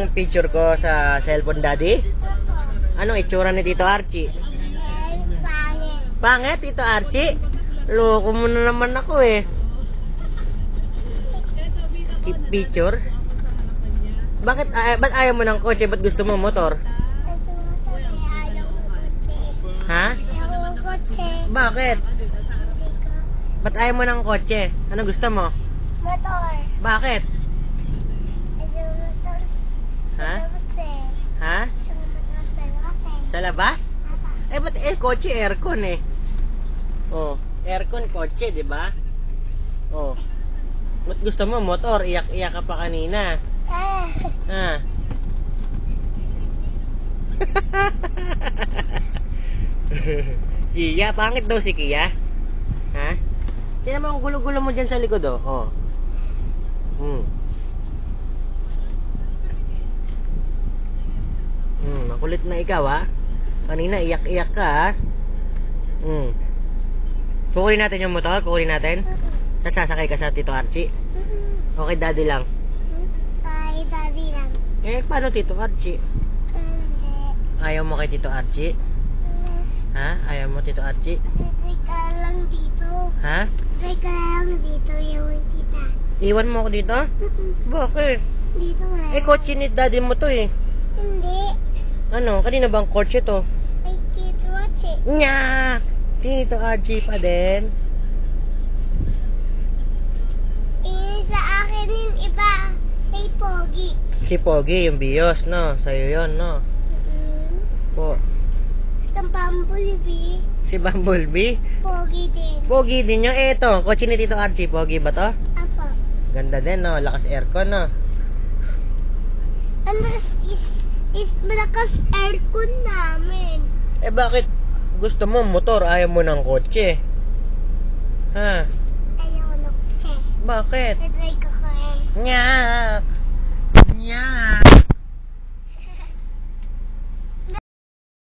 yung picture ko sa cellphone, Daddy? Anong itsura ni Tito Archie? Pangit. Pangit, Tito Archie? Loko mo na naman ako eh. Picture? Ba't ayaw mo ng kotse? Ba't gusto mo motor? Ayaw ko kotse. Ha? Ayaw ko kotse. Bakit? Ba't ayaw mo ng kotse? Ano gusto mo? Motor. Bakit? Ayaw motor. Ha? Labas eh. Ha? Ayaw motor sa labas eh. Sa labas? Ba't kotse aircon eh? Oh, aircon kotse, di ba? Oh. Ba't gusto mo motor? Iyak-iyak ka pa kanina. Ha? Kia, pangit daw si Kia. Ha? Tingnan mo ang gulo-gulo mo dyan sa likod, oh. Makulit na ikaw, ha? Kanina, iyak-iyak ka, ha? Kukunin natin yung motor? Kukunin natin? Sasakay ka sa Tito Archie? Okay, Daddy lang. Ay, daddy lang. Paano Tito Archie? Hindi. Ayaw mo kay Tito Archie? Ha? Ayaw mo Tito Archie? Try ka lang dito. Ha? Try ka lang dito yung tita. Iwan mo ako dito? Bakit? Dito nga. Kotse ni Daddy mo to eh. Hindi. Ano? Kanina bang kotse to? Ay, Tito Archie. Nya! Tito Archie pa din. Sa akin yung iba. Kay Pogi. Si Pogi, yung Bios, no? Sa'yo yun, no? Po. Sa Bumblebee. Si Bumblebee? Pogi din. Pogi din yung eto. Kotse ni Tito Archie. Pogi ba to? Apo. Ganda din, no? Lakas aircon, no? Ang malakas aircon namin. Bakit gusto mo motor? Ayaw mo ng kotse? Ha? Ayaw ko ng kotse. Bakit? Try ko ko eh. Nya!